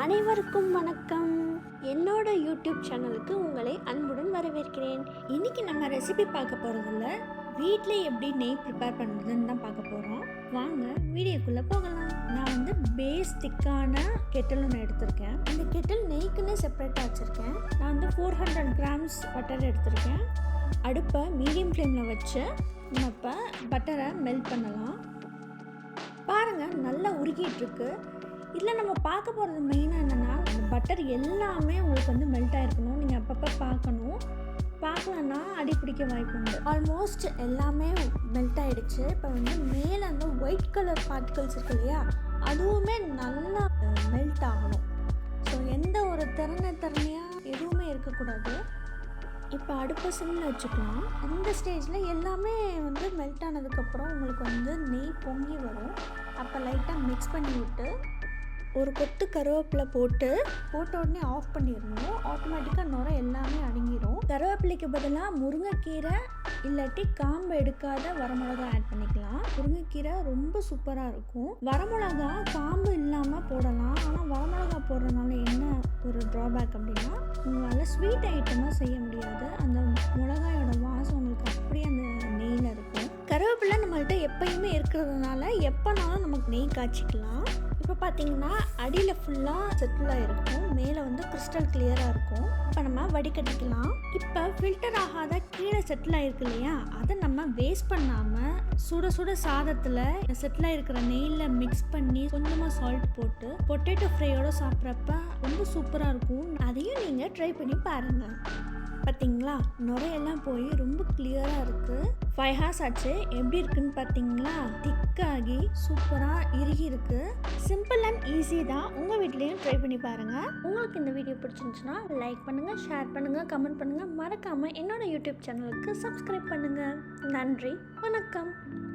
அனைவருக்கும் வணக்கம். என்னோட யூடியூப் சேனலுக்கு உங்களை அன்புடன் வரவேற்கிறேன். இன்னைக்கு நம்ம ரெசிபி பார்க்க போகிறதில்ல, வீட்டில் எப்படி நெய் ப்ரிப்பேர் பண்ணுறதுன்னு தான் பார்க்க போகிறோம். வாங்க வீடியோக்குள்ளே போகலாம். நான் பேஸ் திக்கான கெட்டில் ஒன்று எடுத்திருக்கேன். இந்த கெட்டில் நெய்க்குன்னு செப்பரேட்டாக வச்சுருக்கேன். நான் 400 கிராம்ஸ் பட்டர் எடுத்திருக்கேன். அடுப்பை மீடியம் ஃப்ளேமில் வச்சு நம்ம இப்போ பட்டரை மெல்ட் பண்ணலாம். பாருங்கள், நல்லா உருகிட்டுருக்கு. இதில் நம்ம பார்க்க போகிறது மெயினாக என்னென்னா, அந்த பட்டர் எல்லாமே உங்களுக்கு மெல்ட் ஆகிருக்கணும். நீங்கள் அப்பப்போ பார்க்கலன்னா அடி பிடிக்க வாய்ப்பு உண்டு. ஆல்மோஸ்ட் எல்லாமே மெல்ட் ஆகிடுச்சு. இப்போ மேலே அந்த ஒயிட் கலர் பார்ட்டிகல்ஸ் இருக்கு இல்லையா, அதுவுமே நல்லா மெல்ட் ஆகணும். ஸோ எந்த ஒரு திறமையாக எதுவுமே இருக்கக்கூடாது. இப்போ அடுப்பை சிம்மில் வச்சுக்கலாம். இந்த ஸ்டேஜில் எல்லாமே மெல்ட் ஆனதுக்கப்புறம் உங்களுக்கு நெய் பொங்கி வரும். அப்போ லைட்டாக மிக்ஸ் பண்ணி விட்டு ஒரு கொத்து கருவேப்பிலை போட்ட உடனே ஆஃப் பண்ணிடணும். ஆட்டோமேட்டிக்காக நுரை எல்லாமே அடங்கிடும். கருவேப்பிலைக்கு பதிலாக முருங்கைக்கீரை இல்லாட்டி காம்பு எடுக்காத வரமிளகா ஆட் பண்ணிக்கலாம். முருங்கைக்கீரை ரொம்ப சூப்பராக இருக்கும். வரமிளகா காம்பு இல்லாமல் போடலாம். ஆனால் வரமிளகா போடுறதுனால என்ன ஒரு ட்ராபேக் அப்படின்னா, உங்களால் ஸ்வீட் ஐட்டமாக செய்ய முடியாது. அந்த மிளகாயோட வாசம் உங்களுக்கு அப்படியே அந்த நெய்யில் இருக்கும். கருவேப்பிலை நம்மள்கிட்ட எப்பயுமே இருக்கிறதுனால எப்போனாலும் நமக்கு நெய் காய்ச்சிக்கலாம். இப்போ பார்த்தீங்கன்னா அடியில் ஃபுல்லாக செட்டிலாக இருக்கும், மேலே கிறிஸ்டல் கிளியராக இருக்கும். இப்போ நம்ம வடிகட்டிக்கலாம். இப்போ ஃபில்டர் ஆகாத கீழே செட்டில் ஆகிருக்கு இல்லையா, அதை நம்ம வேஸ்ட் பண்ணாமல் சுட சுட சாதத்தில் செட்டில் ஆகிருக்கிற நெய்யில் மிக்ஸ் பண்ணி கொஞ்சமாக சால்ட் போட்டு பொட்டேட்டோ ஃப்ரையோடு சாப்பிட்றப்ப ரொம்ப சூப்பராக இருக்கும். அதையும் நீங்கள் ட்ரை பண்ணி பாருங்கள். பார்த்தீங்களா, நுரையெல்லாம் போய் ரொம்ப கிளியராக இருக்குது. 5 hours ஆச்சு. எப்படி இருக்குன்னு பார்த்தீங்களா, திக்காகி சூப்பராக இறுகி இருக்குது. சிம்பிள் அண்ட் ஈஸி தான். உங்கள் வீட்லேயும் ட்ரை பண்ணி பாருங்கள். உங்களுக்கு இந்த வீடியோ பிடிச்சிருந்துச்சுன்னா லைக் பண்ணுங்கள், ஷேர் பண்ணுங்கள், கமெண்ட் பண்ணுங்கள். மறக்காமல் என்னோட யூடியூப் சேனலுக்கு சப்ஸ்கிரைப் பண்ணுங்கள். நன்றி, வணக்கம்.